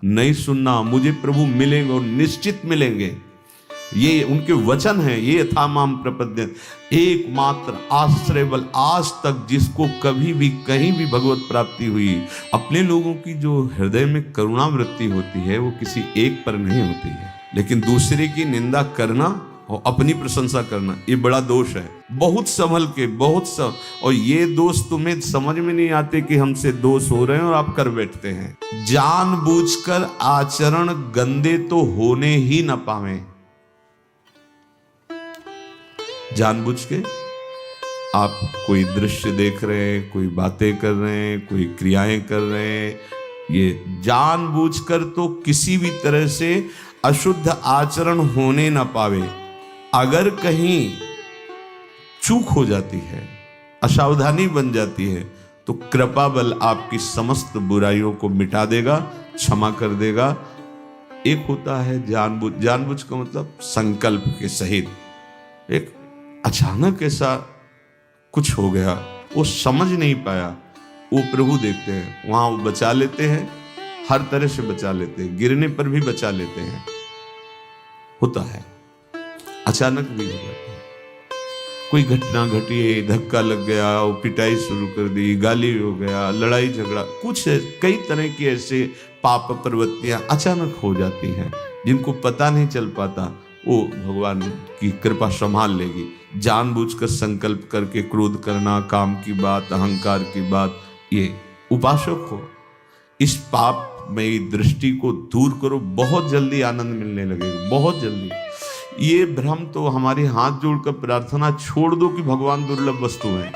नहीं सुनना, मुझे प्रभु मिलेंगे और निश्चित मिलेंगे। ये उनके वचन हैं, ये था माम प्रपद्य, एकमात्र आश्रय बल आज तक जिसको कभी भी कहीं भी भगवत प्राप्ति हुई। अपने लोगों की जो हृदय में करुणा वृत्ति होती है वो किसी एक पर नहीं होती है, लेकिन दूसरे की निंदा करना और अपनी प्रशंसा करना ये बड़ा दोष है। बहुत संभल के, और ये दोष तुम्हें समझ में नहीं आते कि हमसे दोष हो रहे हैं और आप कर बैठते हैं। जानबूझकर आचरण गंदे तो होने ही न पावे। जानबूझ के आप कोई दृश्य देख रहे हैं, कोई बातें कर रहे हैं, कोई क्रियाएं कर रहे हैं, ये जानबूझकर तो किसी भी तरह से अशुद्ध आचरण होने ना पावे। अगर कहीं चूक हो जाती है, असावधानी बन जाती है, तो कृपा बल आपकी समस्त बुराइयों को मिटा देगा, क्षमा कर देगा। एक होता है जानबूझ का मतलब संकल्प के सहित। एक अचानक ऐसा कुछ हो गया, वो समझ नहीं पाया, वो प्रभु देखते हैं, वहां वो बचा लेते हैं, हर तरह से बचा लेते हैं, गिरने पर भी बचा लेते हैं। होता है, अचानक भी हो जाता है। कोई घटना घटी, धक्का लग गया, वो पिटाई शुरू कर दी, गाली हो गया, लड़ाई झगड़ा, कुछ कई तरह की ऐसे पाप प्रवृत्तियां अचानक हो जाती हैं जिनको पता नहीं चल पाता। वो भगवान की कृपा संभाल लेगी। जानबूझकर संकल्प करके क्रोध करना, काम की बात, अहंकार की बात, ये उपासक हो, इस पाप में दृष्टि को दूर करो, बहुत जल्दी आनंद मिलने लगेगा, बहुत जल्दी। ये भ्रम तो हमारे हाथ जोड़कर प्रार्थना छोड़ दो कि भगवान दुर्लभ वस्तु है,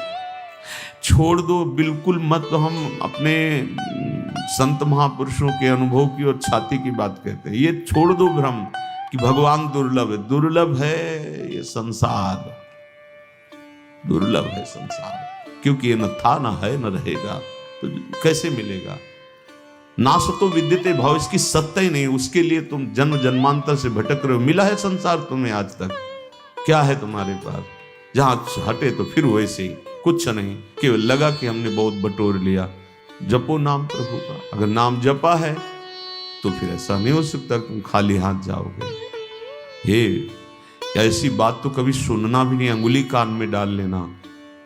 छोड़ दो, बिल्कुल मत। हम अपने संत महापुरुषों के अनुभव की और छाती की बात कहते हैं, ये छोड़ दो भ्रम कि भगवान दुर्लभ है। दुर्लभ है ये संसार, दुर्लभ है संसार, क्योंकि ये न था, न है, न रहेगा, तो कैसे मिलेगा। नासतो विद्यते भाव, इसकी सत्ता ही नहीं, उसके लिए तुम जन्म जन्मांतर से भटक रहे हो। मिला है संसार तुम्हें आज तक, क्या है तुम्हारे पास? जहां हटे तो फिर वैसे ही, कुछ नहीं, केवल लगा कि हमने बहुत बटोर लिया। जपो नाम प्रभु का, अगर नाम जपा है तो फिर ऐसा नहीं हो सकता तुम खाली हाथ जाओगे। ये ऐसी बात तो कभी सुनना भी नहीं, अंगुली कान में डाल लेना।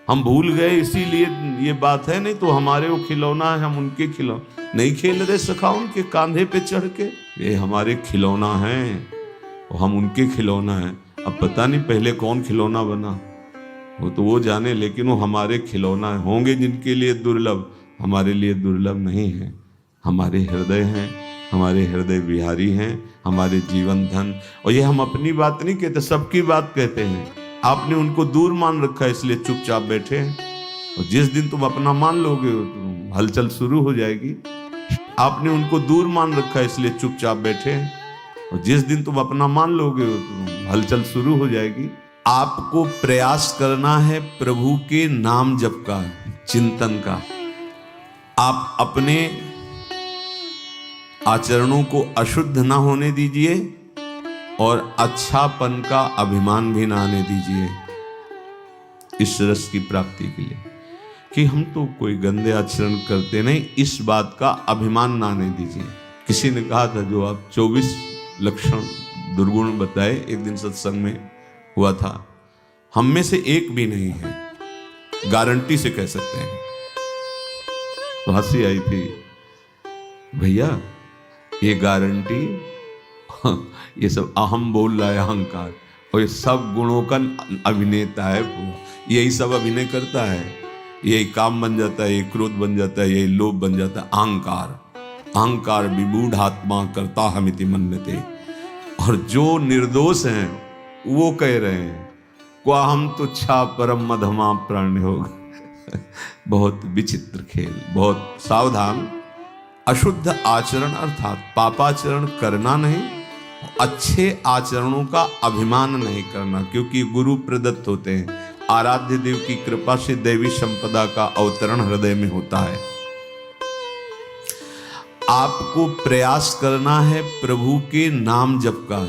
हम भूल गए इसीलिए ये बात है, नहीं तो हमारे वो खिलौना है, हम उनके खिलौना नहीं खेल रहे सखा उनके कांधे पे चढ़ के। ये हमारे खिलौना है और हम उनके खिलौना है। अब पता नहीं पहले कौन खिलौना बना, वो तो वो जाने, लेकिन वो हमारे खिलौना होंगे जिनके लिए दुर्लभ, हमारे लिए दुर्लभ नहीं है। हमारे हृदय हैं, हमारे हृदय विहारी हैं, हमारे जीवन धन। और ये हम अपनी बात नहीं कहते, सबकी बात कहते हैं। आपने उनको दूर मान रखा है इसलिए चुपचाप बैठे हैं, और जिस दिन तुम अपना मान लोगे तो हलचल शुरू हो जाएगी। आपने उनको दूर मान रखा है इसलिए चुपचाप बैठे हैं, और जिस दिन तुम अपना मान लोगे तो हलचल शुरू हो जाएगी। आपको प्रयास करना है प्रभु के नाम जप का, चिंतन का। आप अपने आचरणों को अशुद्ध ना होने दीजिए और अच्छापन का अभिमान भी ना आने दीजिए इस रस की प्राप्ति के लिए, कि हम तो कोई गंदे आचरण करते नहीं, इस बात का अभिमान ना आने दीजिए। किसी ने कहा था जो आप 24 लक्षण दुर्गुण बताए, एक दिन सत्संग में हुआ था, हम में से एक भी नहीं है, गारंटी से कह सकते हैं। तो हंसी आई थी, भैया ये गारंटी, ये सब अहम बोल रहा है, अहंकार, और ये सब गुणों का अभिनेता है, यही सब अभिनय करता है, यही काम बन जाता है, यही क्रोध बन जाता है, यही लोभ बन जाता है, अहंकार। अहंकार विमूढ़ आत्मा करता हमिति मन्यते। और जो निर्दोष हैं वो कह रहे हैं क्वा हम तुच्छा परम मधमा प्राण होगा। बहुत विचित्र खेल, बहुत सावधान। अशुद्ध आचरण अर्थात पापाचरण करना नहीं, अच्छे आचरणों का अभिमान नहीं करना, क्योंकि गुरु प्रदत्त होते हैं। आराध्य देव की कृपा से दैवी संपदा का अवतरण हृदय में होता है। आपको प्रयास करना है प्रभु के नाम जप का,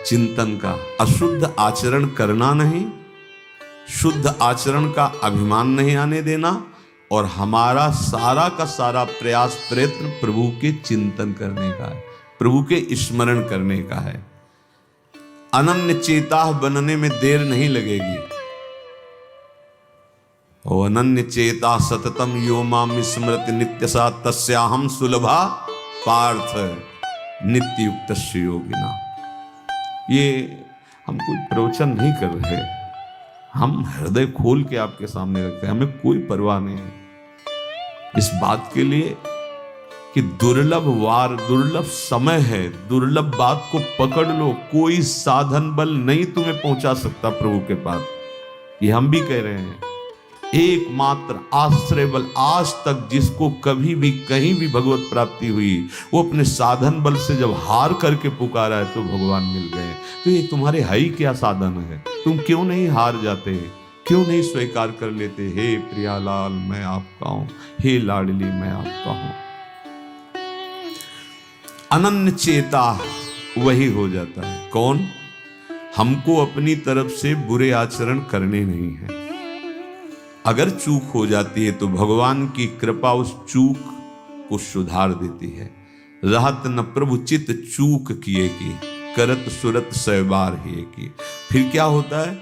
चिंतन का। अशुद्ध आचरण करना नहीं, शुद्ध आचरण का अभिमान नहीं आने देना, और हमारा सारा का सारा प्रयास प्रयत्न प्रभु के चिंतन करने का है। प्रभु के स्मरण करने का है। अनन्य चेता बनने में देर नहीं लगेगी। ओ अनन्य चेता सततम यो माम स्मृति नित्यसा तस्याहम सुलभा पार्थ नित्य युक्त योगिना। ये हम कोई प्रवचन नहीं कर रहे, हम हृदय खोल के आपके सामने रखते हैं। हमें कोई परवाह नहीं है इस बात के लिए कि दुर्लभ वार, दुर्लभ समय है, दुर्लभ बात को पकड़ लो। कोई साधन बल नहीं तुम्हें पहुंचा सकता प्रभु के पास। ये हम भी कह रहे हैं। एकमात्र आश्रय बल, आज तक जिसको कभी भी कहीं भी भगवत प्राप्ति हुई, वो अपने साधन बल से जब हार करके पुकारा है तो भगवान मिल गए। तो ये तुम्हारे है ही क्या साधन है? तुम क्यों नहीं हार जाते? क्यों नहीं स्वीकार कर लेते? हे प्रियालाल मैं आपका हूं, हे लाडली मैं आपका हूं। अनन्य चेता वही हो जाता है। कौन? हमको अपनी तरफ से बुरे आचरण करने नहीं है। अगर चूक हो जाती है तो भगवान की कृपा उस चूक को सुधार देती है। रहत न प्रभु चित चूक किए की, करत सुरत सैबार ही की। फिर क्या होता है?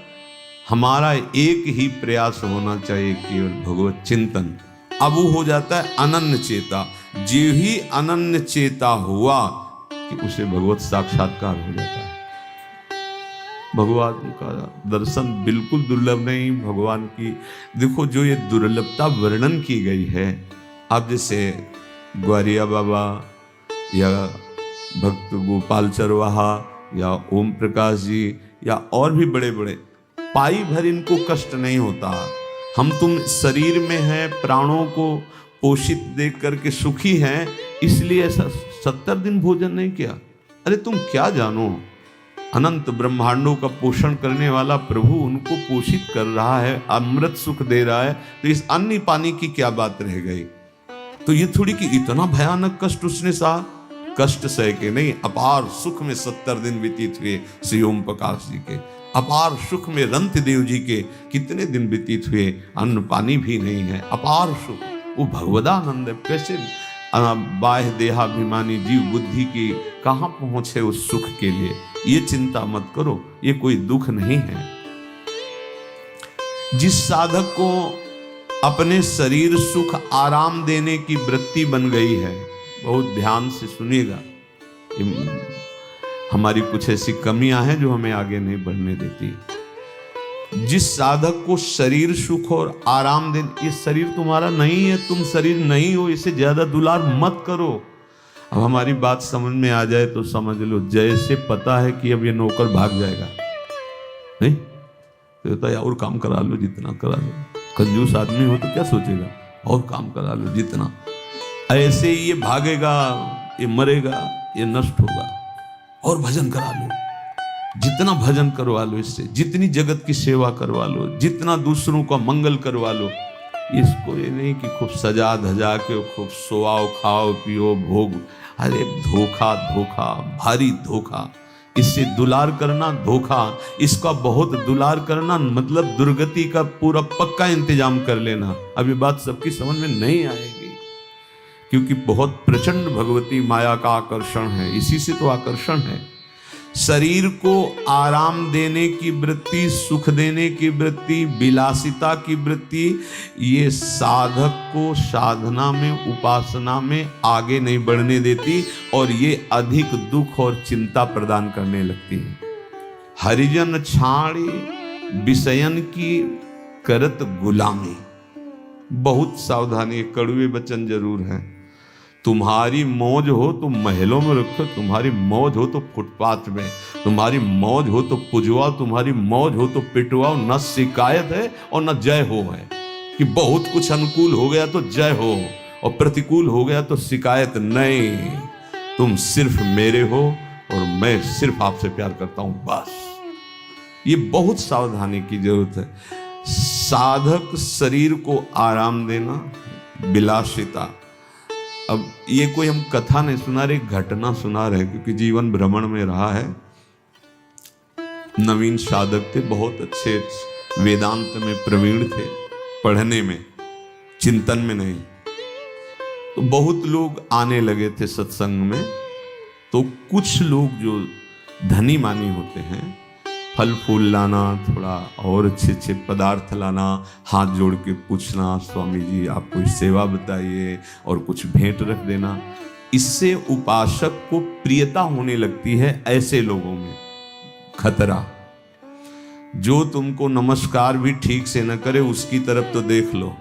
हमारा एक ही प्रयास होना चाहिए, केवल भगवत चिंतन। अब वो हो जाता है अनन्य चेता। जो ही अनन्य चेता हुआ कि उसे भगवत साक्षात्कार हो जाता है। भगवान का दर्शन बिल्कुल दुर्लभ नहीं। भगवान की देखो जो ये दुर्लभता वर्णन की गई है, आप जैसे ग्वारिया बाबा या भक्त गोपाल चरवाहा या ओम प्रकाश जी या और भी बड़े बड़े, पाई भर इनको कष्ट नहीं होता। हम तुम शरीर में हैं, प्राणों को पोषित देख करके सुखी हैं, इसलिए ऐसा 70 दिन भोजन नहीं किया। अरे तुम क्या जानो, अनंत ब्रह्मांडों का पोषण करने वाला प्रभु उनको पोषित कर रहा है, अमृत सुख दे रहा है, तो इस अन्न पानी की क्या बात रह गई? तो ये थोड़ी कि इतना भयानक कष्ट उसने सहा। कष्ट सह के नहीं, अपार सुख में 70 दिन व्यतीत हुए श्री ओम प्रकाश जी के। अपार सुख में रंत देव जी के कितने दिन व्यतीत हुए, अन्न पानी भी नहीं है, अपार सुख। वो भगवदानंद है। कैसे बाह्य देहाभिमानी जीव बुद्धि की कहां पहुंचे उस सुख के लिए? ये चिंता मत करो, ये कोई दुख नहीं है। जिस साधक को अपने शरीर सुख आराम देने की वृत्ति बन गई है, बहुत ध्यान से सुनिएगा, हमारी कुछ ऐसी कमियां हैं जो हमें आगे नहीं बढ़ने देती। जिस साधक को शरीर सुख और आराम देने, ये शरीर तुम्हारा नहीं है, तुम शरीर नहीं हो, इसे ज्यादा दुलार मत करो। अब हमारी बात समझ में आ जाए तो समझ लो, जैसे पता है कि अब ये नौकर भाग जाएगा, नहीं तो या और काम करा लो, जितना करा लो। कंजूस आदमी हो तो क्या सोचेगा, और काम करा लो जितना। ऐसे ही ये भागेगा, ये मरेगा, ये नष्ट होगा, और भजन करा लो, जितना भजन करवा लो इससे, जितनी जगत की सेवा करवा लो, जितना दूसरों का मंगल करवा लो। इसको ये नहीं कि खूब सजा धजा के खूब सोआओ, खाओ, पियो, भोग। अरे धोखा, धोखा, भारी धोखा। इससे दुलार करना धोखा, इसका बहुत दुलार करना मतलब दुर्गति का पूरा पक्का इंतजाम कर लेना। अब ये बात सबकी समझ में नहीं आएगी, क्योंकि बहुत प्रचंड भगवती माया का आकर्षण है। इसी से तो आकर्षण है। शरीर को आराम देने की वृत्ति, सुख देने की वृत्ति, विलासिता की वृत्ति, ये साधक को साधना में, उपासना में आगे नहीं बढ़ने देती, और ये अधिक दुख और चिंता प्रदान करने लगती है। हरिजन छाड़ी विषयन की करत गुलामी। बहुत सावधानी, कड़वे वचन जरूर हैं। तुम्हारी मौज हो तो महलों में रखो, तुम्हारी मौज हो तो फुटपाथ में, तुम्हारी मौज हो तो पुजवाओ, तुम्हारी मौज हो तो पिटवाओ। न शिकायत है और न जय हो है कि बहुत कुछ अनुकूल हो गया तो जय हो और प्रतिकूल हो गया तो शिकायत नहीं। तुम सिर्फ मेरे हो और मैं सिर्फ आपसे प्यार करता हूं, बस। ये बहुत सावधानी की जरूरत है। साधक शरीर को आराम देना, विलासिता। अब ये कोई हम कथा नहीं सुना रहे, घटना सुना रहे, क्योंकि जीवन भ्रमण में रहा है। नवीन साधक थे, बहुत अच्छे, वेदांत में प्रवीण थे, पढ़ने में, चिंतन में नहीं। तो बहुत लोग आने लगे थे सत्संग में। तो कुछ लोग जो धनी मानी होते हैं, फल फूल लाना, थोड़ा और अच्छे अच्छे पदार्थ लाना, हाथ जोड़ के पूछना स्वामी जी आप कोई सेवा बताइए और कुछ भेंट रख देना, इससे उपासक को प्रियता होने लगती है। ऐसे लोगों में खतरा, जो तुमको नमस्कार भी ठीक से न करे उसकी तरफ तो देख लो,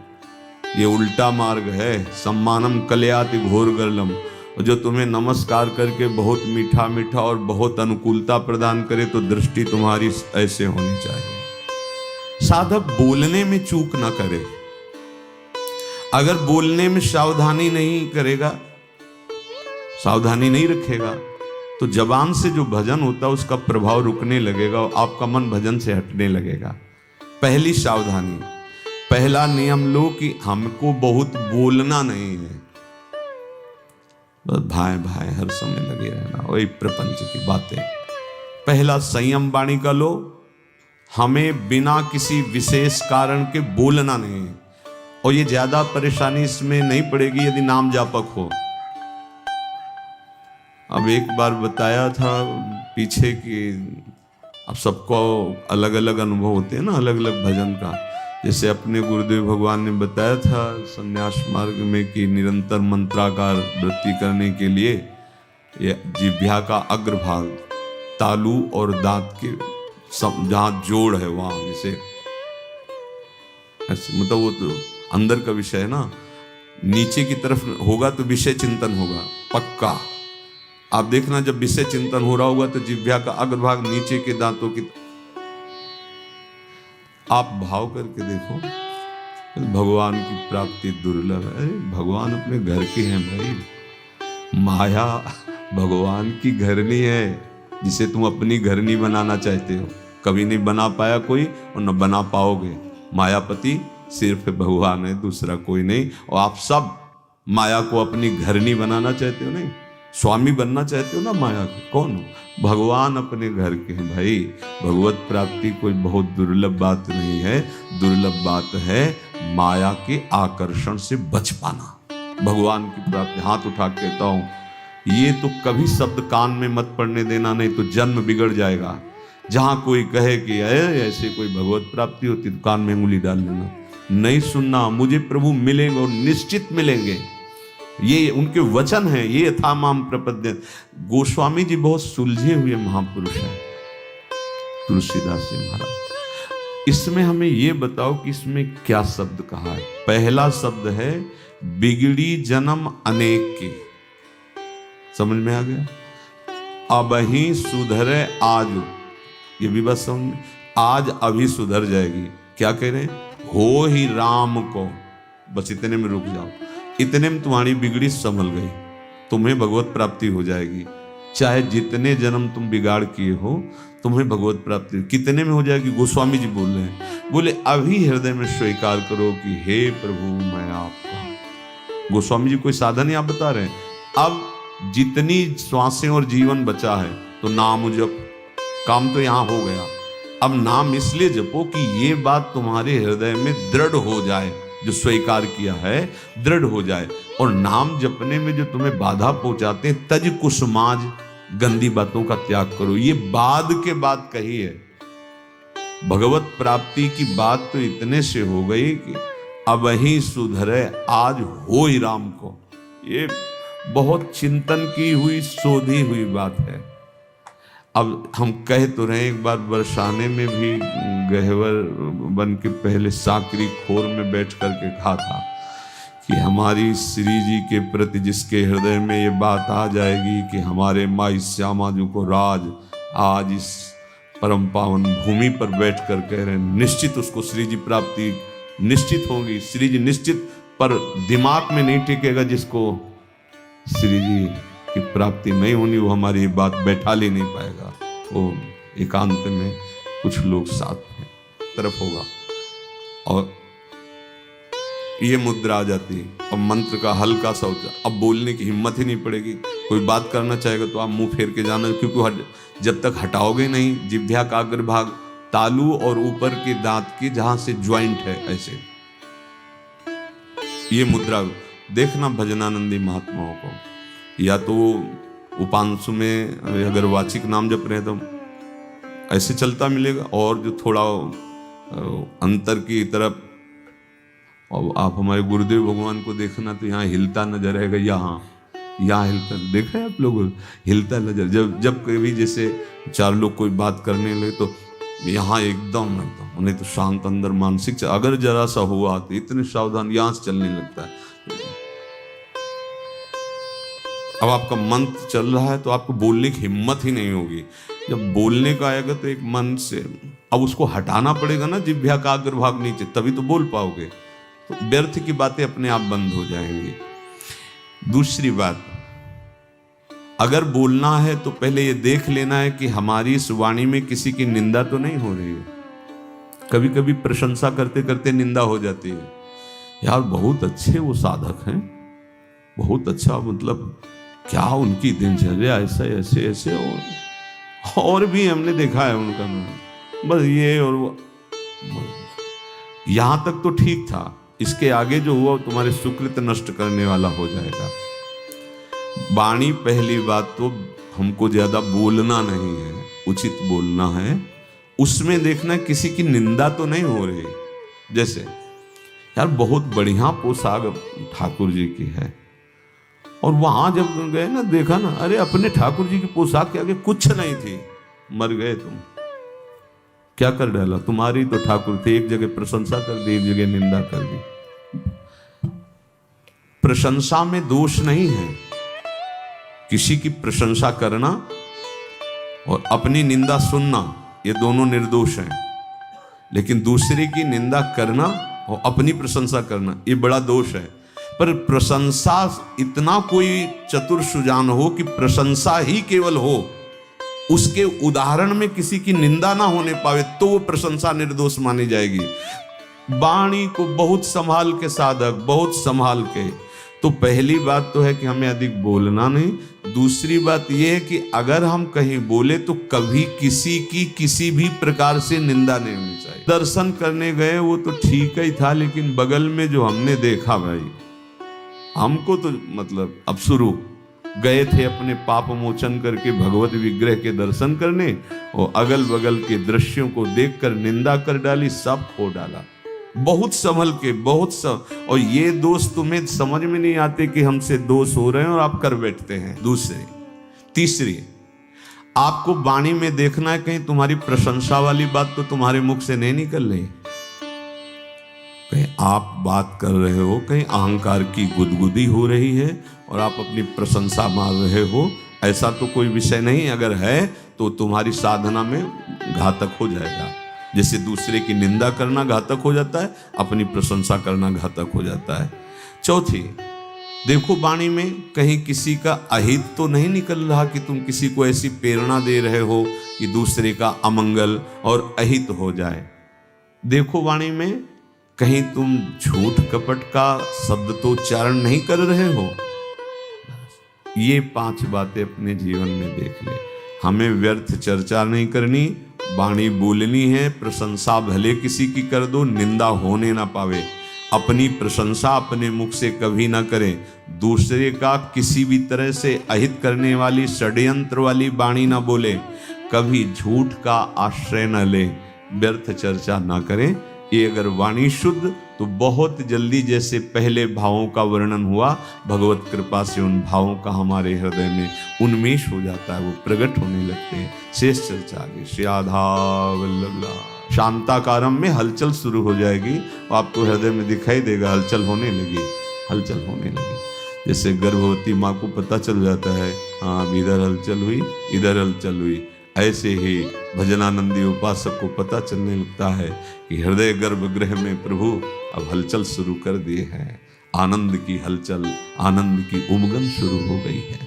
ये उल्टा मार्ग है। सम्मानम कलयाति घोर गर्लम, जो तुम्हें नमस्कार करके बहुत मीठा मीठा और बहुत अनुकूलता प्रदान करे तो दृष्टि तुम्हारी ऐसे होनी चाहिए। साधक बोलने में चूक ना करे, अगर बोलने में सावधानी नहीं करेगा, सावधानी नहीं रखेगा, तो जबान से जो भजन होता है उसका प्रभाव रुकने लगेगा और आपका मन भजन से हटने लगेगा। पहली सावधानी, पहला नियम लो कि हमको बहुत बोलना नहीं है, बस भाई भाई हर समय लगे रहना वही प्रपंच की बातें। पहला संयम वाणी का लो, हमें बिना किसी विशेष कारण के बोलना नहीं है। और ये ज्यादा परेशानी इसमें नहीं पड़ेगी यदि नाम जापक हो। अब एक बार बताया था पीछे कि अब सबको अलग अलग अनुभव होते हैं ना, अलग अलग भजन का। जैसे अपने गुरुदेव भगवान ने बताया था संन्यास मार्ग में कि निरंतर मंत्राकार वृत्ति करने के लिए जिह्वा का अग्रभाग, तालू और दांत के सब जहाँ जोड़ है वहाँ, जैसे ऐसे मतलब वो तो अंदर का विषय है ना, नीचे की तरफ होगा तो विषय चिंतन होगा पक्का। आप देखना जब विषय चिंतन हो रहा होगा तो जिह्वा का अग्रभाग नीचे के दांतों की, आप भाव करके देखो, भगवान की प्राप्ति दुर्लभ है। भगवान अपने घर के हैं भाई, माया भगवान की घरनी है, जिसे तुम अपनी घरनी बनाना चाहते हो। कभी नहीं बना पाया कोई और न बना पाओगे। मायापति सिर्फ भगवान है, दूसरा कोई नहीं। और आप सब माया को अपनी घरनी बनाना चाहते हो, नहीं स्वामी बनना चाहते हो ना माया के, कौन हो? भगवान अपने घर के हैं भाई। भगवत प्राप्ति कोई बहुत दुर्लभ बात नहीं है, दुर्लभ बात है माया के आकर्षण से बच पाना। भगवान की प्राप्ति, हाथ उठा के कहता हूं, ये तो कभी शब्द कान में मत पड़ने देना, नहीं तो जन्म बिगड़ जाएगा। जहां कोई कहे कि ऐसे कोई भगवत प्राप्ति होती तो कान में उंगली डाल लेना, नहीं सुनना। मुझे प्रभु मिलेंगे और निश्चित मिलेंगे, ये उनके वचन हैं। ये यथा माम प्रपद्य। गोस्वामी जी बहुत सुलझे हुए महापुरुष हैं, तुलसीदास जी महाराज। इसमें हमें ये बताओ कि इसमें क्या शब्द कहा है। पहला शब्द है बिगड़ी जन्म अनेक की, समझ में आ गया? अब ही सुधरे आज, ये भी बस समझ, आज अभी सुधर जाएगी। क्या कह रहे हैं? हो ही राम को, बस इतने में रुक जाओ, इतने में तुम्हारी बिगड़ी संभल गई, तुम्हें भगवत प्राप्ति हो जाएगी। चाहे जितने जन्म तुम बिगाड़ किए हो, तुम्हें भगवत प्राप्ति कितने में हो जाएगी? गोस्वामी जी बोल रहे हैं, बोले अभी हृदय में स्वीकार करो कि हे प्रभु मैं आपका। गोस्वामी जी कोई साधन ही आप बता रहे हैं। अब जितनी श्वासें और जीवन बचा है तो नाम जप, काम तो यहां हो गया। अब नाम इसलिए जपो कि ये बात तुम्हारे हृदय में दृढ़ हो जाए, जो स्वीकार किया है दृढ़ हो जाए। और नाम जपने में जो तुम्हें बाधा पहुंचाते हैं, तज कुसुमाज, गंदी बातों का त्याग करो। ये बाद के बाद कही है। भगवत प्राप्ति की बात तो इतने से हो गई कि अब ही सुधरे आज हो ही राम को। ये बहुत चिंतन की हुई, शोधी हुई बात है। अब हम कह तो रहे, एक बार बरसाने में भी गहवर बन के पहले साकरी खोर में बैठ करके कहा था कि हमारी श्री जी के प्रति जिसके हृदय में ये बात आ जाएगी कि हमारे माई श्यामा जी को राज आज इस परम पावन भूमि पर बैठ कर कह रहे हैं, निश्चित उसको श्री जी प्राप्ति निश्चित होगी। श्री जी निश्चित, पर दिमाग में नहीं टिकेगा जिसको श्री जी की प्राप्ति नहीं होनी, वो हमारी बात बैठा ले नहीं पाएगा। वो एकांत में कुछ लोग साथ में तरफ होगा और ये मुद्रा आ जाती है और मंत्र का हल्का सा होता है। अब बोलने की हिम्मत ही नहीं पड़ेगी। कोई बात करना चाहेगा तो आप मुंह फेर के जाना, क्योंकि जब तक हटाओगे नहीं, जिह्वा का अग्रभाग, तालू और ऊपर के दांत की जहां से ज्वाइंट है, ऐसे ये मुद्रा देखना भजनानंदी महात्माओं को, या तो उपांशु में अगर वाचिक नाम जप रहे हैं तो ऐसे चलता मिलेगा, और जो थोड़ा अंतर की तरफ, और आप हमारे गुरुदेव भगवान को देखना तो यहाँ हिलता नजर आएगा, यहाँ हिलता, देखा है आप लोग, हिलता नजर। जब कभी जैसे चार लोग कोई बात करने लगे तो यहाँ एकदम उन्हें तो शांत अंदर मानसिक, अगर जरा सा हुआ तो इतने सावधान यहाँ से चलने लगता है। अब आपका मंत्र चल रहा है तो आपको बोलने की हिम्मत ही नहीं होगी। जब बोलने का आएगा तो एक मन से अब उसको हटाना पड़ेगा ना, जिह्वा का अग्रभाग नीचे, तभी तो बोल पाओगे। तो व्यर्थ की बातें अपने आप बंद हो जाएंगी। दूसरी बात, अगर बोलना है तो पहले ये देख लेना है कि हमारी इस वाणी में किसी की निंदा तो नहीं हो रही है। कभी कभी प्रशंसा करते करते निंदा हो जाती है, यार बहुत अच्छे वो साधक हैं, बहुत अच्छा, मतलब क्या उनकी दिनचर्या ऐसा ऐसे ऐसे, और भी हमने देखा है उनका, बस ये और वो, यहां तक तो ठीक था। इसके आगे जो हुआ तुम्हारे सुकृत नष्ट करने वाला हो जाएगा। वाणी, पहली बात तो हमको ज्यादा बोलना नहीं है, उचित बोलना है। उसमें देखना किसी की निंदा तो नहीं हो रही। जैसे यार बहुत बढ़िया पोशाक ठाकुर जी की है, और वहां जब गए ना, देखा ना, अरे अपने ठाकुर जी की पोशाक के आगे कुछ नहीं थी, मर गए तुम। क्या कर डाला? तुम्हारी तो ठाकुर थे, एक जगह प्रशंसा कर दी, एक जगह निंदा कर दी। प्रशंसा में दोष नहीं है, किसी की प्रशंसा करना और अपनी निंदा सुनना, ये दोनों निर्दोष हैं। लेकिन दूसरे की निंदा करना और अपनी प्रशंसा करना, ये बड़ा दोष है। पर प्रशंसा, इतना कोई चतुर सुजान हो कि प्रशंसा ही केवल हो, उसके उदाहरण में किसी की निंदा ना होने पावे, तो वो प्रशंसा निर्दोष मानी जाएगी। वाणी को बहुत संभाल के साधक, बहुत संभाल के। तो पहली बात तो है कि हमें अधिक बोलना नहीं। दूसरी बात यह है कि अगर हम कहीं बोले तो कभी किसी की किसी भी प्रकार से निंदा नहीं होनी चाहिए। दर्शन करने गए वो तो ठीक ही था, लेकिन बगल में जो हमने देखा भाई, हमको तो मतलब अब शुरू गए थे अपने पाप मोचन करके भगवत विग्रह के दर्शन करने, और अगल बगल के दृश्यों को देखकर निंदा कर डाली, सब खो डाला। बहुत संभल के, बहुत सब। और ये दोष तुम्हें समझ में नहीं आते कि हमसे दोष हो रहे हैं और आप कर बैठते हैं। दूसरी, तीसरी, आपको वाणी में देखना है कहीं तुम्हारी प्रशंसा वाली बात तो तुम्हारे मुख से नहीं निकल रही। कहीं आप बात कर रहे हो, कहीं अहंकार की गुदगुदी हो रही है और आप अपनी प्रशंसा मार रहे हो, ऐसा तो कोई विषय नहीं। अगर है तो तुम्हारी साधना में घातक हो जाएगा। जैसे दूसरे की निंदा करना घातक हो जाता है, अपनी प्रशंसा करना घातक हो जाता है। चौथी, देखो वाणी में कहीं किसी का अहित तो नहीं निकल रहा कि तुम किसी को ऐसी प्रेरणा दे रहे हो कि दूसरे का अमंगल और अहित हो जाए। देखो वाणी में कहीं तुम झूठ कपट का शब्द तो उच्चारण नहीं कर रहे हो। ये 5 बातें अपने जीवन में देख ले। हमें व्यर्थ चर्चा नहीं करनी, वाणी बोलनी है। प्रशंसा भले किसी की कर दो, निंदा होने ना पावे। अपनी प्रशंसा अपने मुख से कभी ना करें। दूसरे का किसी भी तरह से अहित करने वाली, षड्यंत्र वाली वाणी ना बोले। कभी झूठ का आश्रय न ले, व्यर्थ चर्चा ना करें। ये अगर वाणी शुद्ध, तो बहुत जल्दी जैसे पहले भावों का वर्णन हुआ, भगवत कृपा से उन भावों का हमारे हृदय में उन्मेष हो जाता है, वो प्रकट होने लगते हैं। शेष चर्चा आगे। श्री राधा वल्लभ। शांताकारम में हलचल शुरू हो जाएगी, और आपको हृदय में दिखाई देगा हलचल होने लगी, हलचल होने लगी। जैसे गर्भवती माँ को पता चल जाता है, हाँ इधर हलचल हुई, इधर हलचल हुई, ऐसे ही भजनानंदी उपासक को पता चलने लगता है कि हृदय गर्भगृह में प्रभु अब हलचल शुरू कर दिए हैं। आनंद की हलचल, आनंद की उमगन शुरू हो गई है।